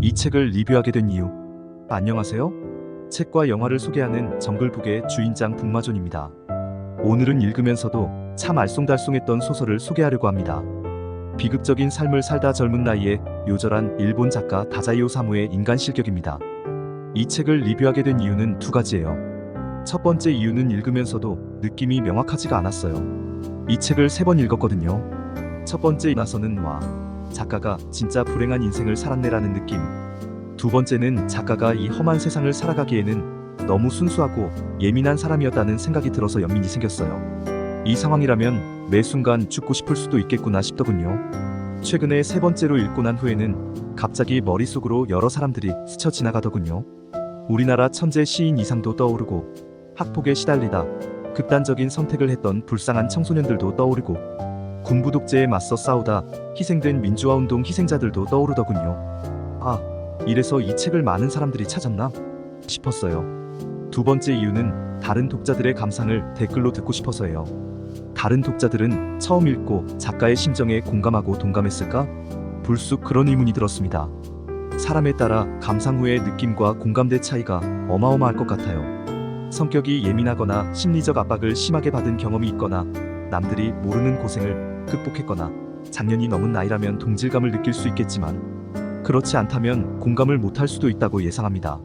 이 책을 리뷰하게 된 이유. 안녕하세요. 책과 영화를 소개하는 정글북의 주인장 북마존입니다. 오늘은 읽으면서도 참 알쏭달쏭했던 소설을 소개하려고 합니다. 비극적인 삶을 살다 젊은 나이에 요절한 일본 작가 다자이 오사무의 인간 실격입니다. 이 책을 리뷰하게 된 이유는 두 가지예요. 첫 번째 이유는 읽으면서도 느낌이 명확하지가 않았어요. 이 책을 3번 읽었거든요. 첫 번째 나서는 와, 작가가 진짜 불행한 인생을 살았네라는 느낌. 두 번째는 작가가 이 험한 세상을 살아가기에는 너무 순수하고 예민한 사람이었다는 생각이 들어서 연민이 생겼어요. 이 상황이라면 매 순간 죽고 싶을 수도 있겠구나 싶더군요. 최근에 3번째로 읽고 난 후에는 갑자기 머릿속으로 여러 사람들이 스쳐 지나가더군요. 우리나라 천재 시인 이상도 떠오르고, 학폭에 시달리다 극단적인 선택을 했던 불쌍한 청소년들도 떠오르고, 군부 독재에 맞서 싸우다 희생된 민주화운동 희생자들도 떠오르더군요. 아, 이래서 이 책을 많은 사람들이 찾았나 싶었어요. 두 번째 이유는 다른 독자들의 감상을 댓글로 듣고 싶어서예요. 다른 독자들은 처음 읽고 작가의 심정에 공감하고 동감했을까? 불쑥 그런 의문이 들었습니다. 사람에 따라 감상 후의 느낌과 공감대 차이가 어마어마할 것 같아요. 성격이 예민하거나 심리적 압박을 심하게 받은 경험이 있거나 남들이 모르는 고생을 극복했거나 작년이 넘은 나이라면 동질감을 느낄 수 있겠지만, 그렇지 않다면 공감을 못할 수도 있다고 예상합니다.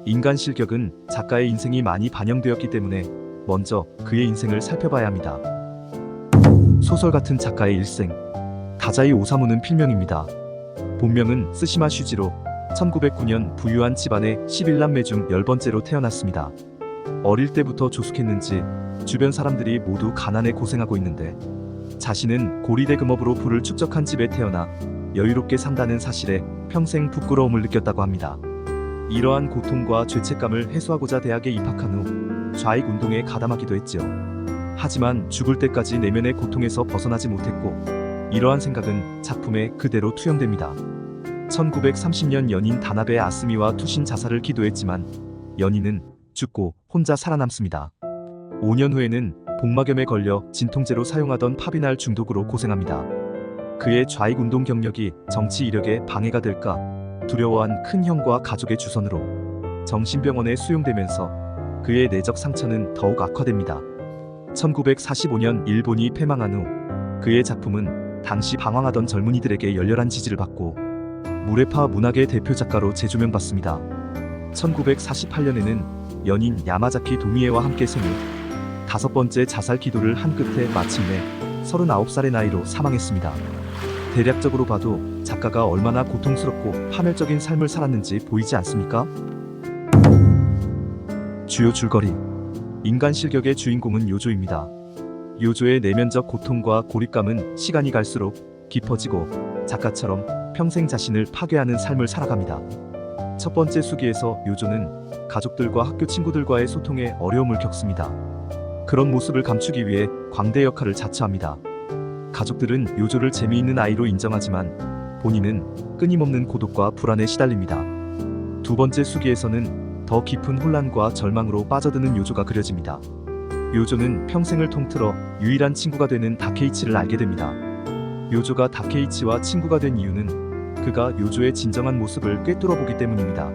인간 실격은 작가의 인생이 많이 반영되었기 때문에 먼저 그의 인생을 살펴봐야 합니다. 소설 같은 작가의 일생. 다자이 오사무는 필명입니다. 본명은 스시마 슈지로, 1909년 부유한 집안의 11남매 중 10번째로 태어났습니다. 어릴 때부터 조숙했는지 주변 사람들이 모두 가난에 고생하고 있는데, 자신은 고리대금업으로 부를 축적한 집에 태어나 여유롭게 산다는 사실에 평생 부끄러움을 느꼈다고 합니다. 이러한 고통과 죄책감을 해소하고자 대학에 입학한 후 좌익운동에 가담하기도 했지요. 하지만 죽을 때까지 내면의 고통에서 벗어나지 못했고, 이러한 생각은 작품에 그대로 투영됩니다. 1930년 연인 다나베 아스미와 투신 자살을 기도했지만 연인은 죽고 혼자 살아남습니다. 5년 후에는 복막염에 걸려 진통제로 사용하던 파비날 중독으로 고생합니다. 그의 좌익운동 경력이 정치 이력에 방해가 될까 두려워한 큰형과 가족의 주선으로 정신병원에 수용되면서 그의 내적 상처는 더욱 악화됩니다. 1945년 일본이 패망한 후 그의 작품은 당시 방황하던 젊은이들에게 열렬한 지지를 받고 무레파 문학의 대표 작가로 재조명받습니다. 1948년에는 연인 야마자키 도미에와 함께 생후 5번째 자살 기도를 한 끝에 마침내 39살의 나이로 사망했습니다. 대략적으로 봐도 작가가 얼마나 고통스럽고 파멸적인 삶을 살았는지 보이지 않습니까? 주요 줄거리. 인간 실격의 주인공은 요조입니다. 요조의 내면적 고통과 고립감은 시간이 갈수록 깊어지고 작가처럼 평생 자신을 파괴하는 삶을 살아갑니다. 첫 번째 수기에서 요조는 가족들과 학교 친구들과의 소통에 어려움을 겪습니다. 그런 모습을 감추기 위해 광대 역할을 자처합니다. 가족들은 요조를 재미있는 아이로 인정하지만 본인은 끊임없는 고독과 불안에 시달립니다. 두 번째 수기에서는 더 깊은 혼란과 절망으로 빠져드는 요조가 그려집니다. 요조는 평생을 통틀어 유일한 친구가 되는 다케이치를 알게 됩니다. 요조가 다케이치와 친구가 된 이유는 그가 요조의 진정한 모습을 꿰뚫어보기 때문입니다.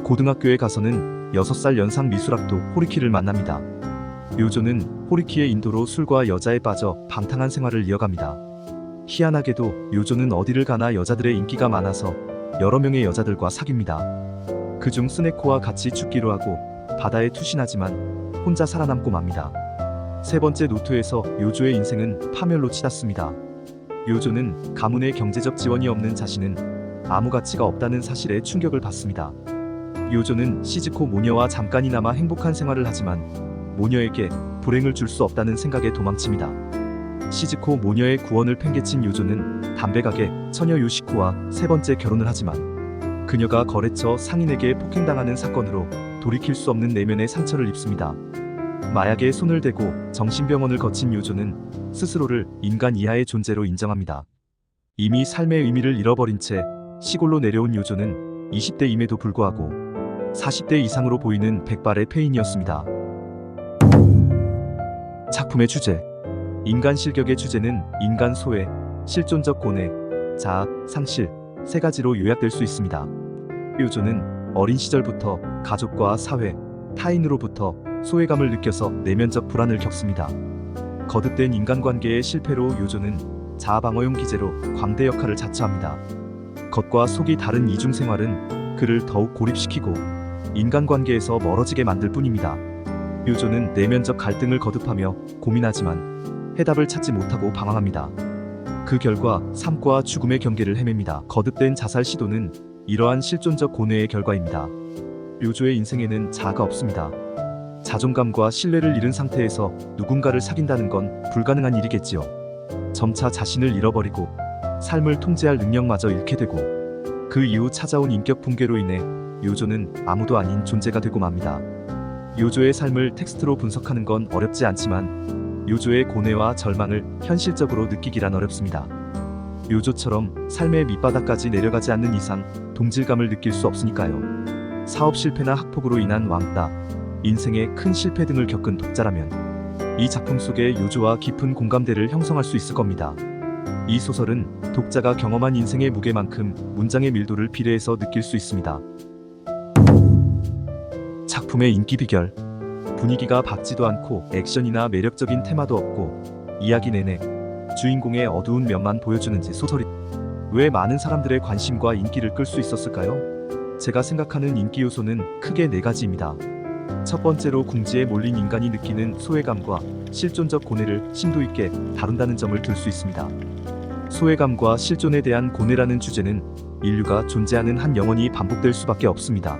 고등학교에 가서는 6살 연상 미술학도 호리키를 만납니다. 요조는 호리키의 인도로 술과 여자에 빠져 방탕한 생활을 이어갑니다. 희한하게도 요조는 어디를 가나 여자들의 인기가 많아서 여러 명의 여자들과 사귑니다. 그중 스네코와 같이 죽기로 하고 바다에 투신하지만 혼자 살아남고 맙니다. 세 번째 노트에서 요조의 인생은 파멸로 치닫습니다. 요조는 가문의 경제적 지원이 없는 자신은 아무 가치가 없다는 사실에 충격을 받습니다. 요조는 시즈코 모녀와 잠깐이나마 행복한 생활을 하지만 모녀에게 불행을 줄 수 없다는 생각에 도망칩니다. 시즈코 모녀의 구원을 팽개친 요조는 담배가게 처녀 요시코와 3번째 결혼을 하지만 그녀가 거래처 상인에게 폭행당하는 사건으로 돌이킬 수 없는 내면의 상처를 입습니다. 마약에 손을 대고 정신병원을 거친 요조는 스스로를 인간 이하의 존재로 인정합니다. 이미 삶의 의미를 잃어버린 채 시골로 내려온 요조는 20대임에도 불구하고 40대 이상으로 보이는 백발의 폐인이었습니다. 작품의 주제. 인간 실격의 주제는 인간 소외, 실존적 고뇌, 자아, 상실, 세 가지로 요약될 수 있습니다. 묘조는 어린 시절부터 가족과 사회, 타인으로부터 소외감을 느껴서 내면적 불안을 겪습니다. 거듭된 인간관계의 실패로 요조는 자아방어용 기제로 광대 역할을 자처합니다. 겉과 속이 다른 이중생활은 그를 더욱 고립시키고 인간관계에서 멀어지게 만들 뿐입니다. 요조는 내면적 갈등을 거듭하며 고민하지만 해답을 찾지 못하고 방황합니다. 그 결과 삶과 죽음의 경계를 헤맵니다. 거듭된 자살 시도는 이러한 실존적 고뇌의 결과입니다. 요조의 인생에는 자아가 없습니다. 자존감과 신뢰를 잃은 상태에서 누군가를 사귄다는 건 불가능한 일이겠지요. 점차 자신을 잃어버리고 삶을 통제할 능력마저 잃게 되고 그 이후 찾아온 인격 붕괴로 인해 요조는 아무도 아닌 존재가 되고 맙니다. 요조의 삶을 텍스트로 분석하는 건 어렵지 않지만 요조의 고뇌와 절망을 현실적으로 느끼기란 어렵습니다. 요조처럼 삶의 밑바닥까지 내려가지 않는 이상 동질감을 느낄 수 없으니까요. 사업 실패나 학폭으로 인한 왕따, 인생의 큰 실패 등을 겪은 독자라면 이 작품 속의 요조와 깊은 공감대를 형성할 수 있을 겁니다. 이 소설은 독자가 경험한 인생의 무게만큼 문장의 밀도를 비례해서 느낄 수 있습니다. 작품의 인기 비결. 분위기가 밝지도 않고 액션이나 매력적인 테마도 없고 이야기 내내 주인공의 어두운 면만 보여주는지 소설이 왜 많은 사람들의 관심과 인기를 끌 수 있었을까요? 제가 생각하는 인기 요소는 크게 네 가지입니다. 첫 번째로 궁지에 몰린 인간이 느끼는 소외감과 실존적 고뇌를 심도 있게 다룬다는 점을 들 수 있습니다. 소외감과 실존에 대한 고뇌라는 주제는 인류가 존재하는 한 영원히 반복될 수밖에 없습니다.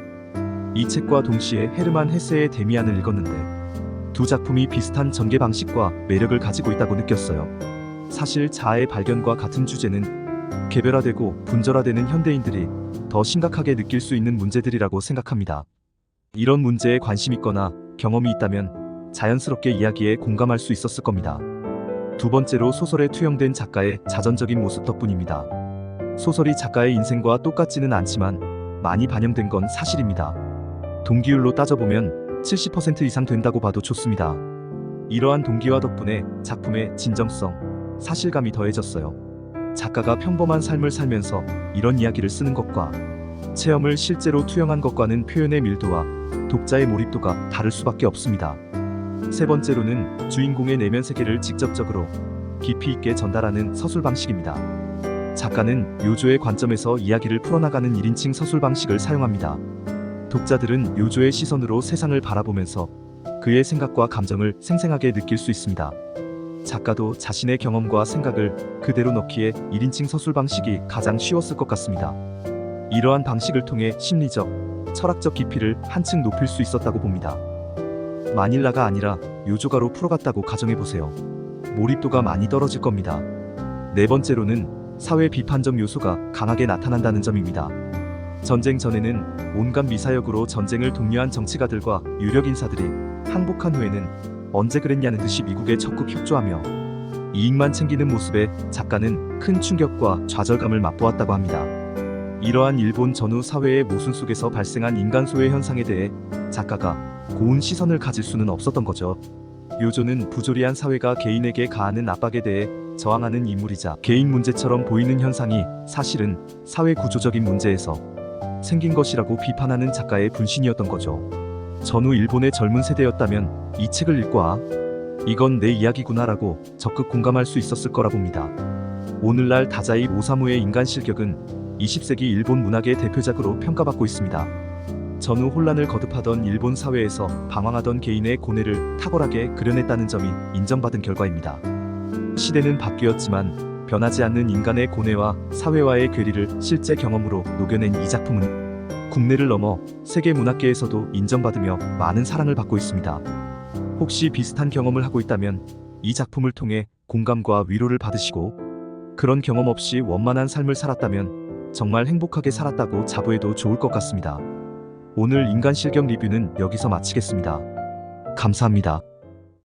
이 책과 동시에 헤르만 헤세의 데미안을 읽었는데 두 작품이 비슷한 전개 방식과 매력을 가지고 있다고 느꼈어요. 사실 자아의 발견과 같은 주제는 개별화되고 분절화되는 현대인들이 더 심각하게 느낄 수 있는 문제들이라고 생각합니다. 이런 문제에 관심 있거나 경험이 있다면 자연스럽게 이야기에 공감할 수 있었을 겁니다. 두 번째로 소설에 투영된 작가의 자전적인 모습 덕분입니다. 소설이 작가의 인생과 똑같지는 않지만 많이 반영된 건 사실입니다. 동기율로 따져보면 70% 이상 된다고 봐도 좋습니다. 이러한 동기화 덕분에 작품의 진정성, 사실감이 더해졌어요. 작가가 평범한 삶을 살면서 이런 이야기를 쓰는 것과 체험을 실제로 투영한 것과는 표현의 밀도와 독자의 몰입도가 다를 수밖에 없습니다. 세 번째로는 주인공의 내면 세계를 직접적으로 깊이 있게 전달하는 서술 방식입니다. 작가는 요조의 관점에서 이야기를 풀어나가는 1인칭 서술 방식을 사용합니다. 독자들은 요조의 시선으로 세상을 바라보면서 그의 생각과 감정을 생생하게 느낄 수 있습니다. 작가도 자신의 경험과 생각을 그대로 넣기에 1인칭 서술 방식이 가장 쉬웠을 것 같습니다. 이러한 방식을 통해 심리적, 철학적 깊이를 한층 높일 수 있었다고 봅니다. 마닐라가 아니라 요조가로 풀어갔다고 가정해보세요. 몰입도가 많이 떨어질 겁니다. 네 번째로는 사회 비판적 요소가 강하게 나타난다는 점입니다. 전쟁 전에는 온갖 미사역으로 전쟁을 독려한 정치가들과 유력 인사들이 항복한 후에는 언제 그랬냐는 듯이 미국에 적극 협조하며 이익만 챙기는 모습에 작가는 큰 충격과 좌절감을 맛보았다고 합니다. 이러한 일본 전후 사회의 모순 속에서 발생한 인간 소외 현상에 대해 작가가 고운 시선을 가질 수는 없었던 거죠. 요조는 부조리한 사회가 개인에게 가하는 압박에 대해 저항하는 인물이자 개인 문제처럼 보이는 현상이 사실은 사회 구조적인 문제에서 생긴 것이라고 비판하는 작가의 분신이었던 거죠. 전후 일본의 젊은 세대였다면 이 책을 읽고 이건 내 이야기구나라고 적극 공감할 수 있었을 거라 봅니다. 오늘날 다자이 오사무의 인간 실격은 20세기 일본 문학의 대표작으로 평가받고 있습니다. 전후 혼란을 거듭하던 일본 사회에서 방황하던 개인의 고뇌를 탁월하게 그려냈다는 점이 인정받은 결과입니다. 시대는 바뀌었지만 변하지 않는 인간의 고뇌와 사회와의 괴리를 실제 경험으로 녹여낸 이 작품은 국내를 넘어 세계 문학계에서도 인정받으며 많은 사랑을 받고 있습니다. 혹시 비슷한 경험을 하고 있다면 이 작품을 통해 공감과 위로를 받으시고 그런 경험 없이 원만한 삶을 살았다면 정말 행복하게 살았다고 자부해도 좋을 것 같습니다. 오늘 인간 실격 리뷰는 여기서 마치겠습니다. 감사합니다.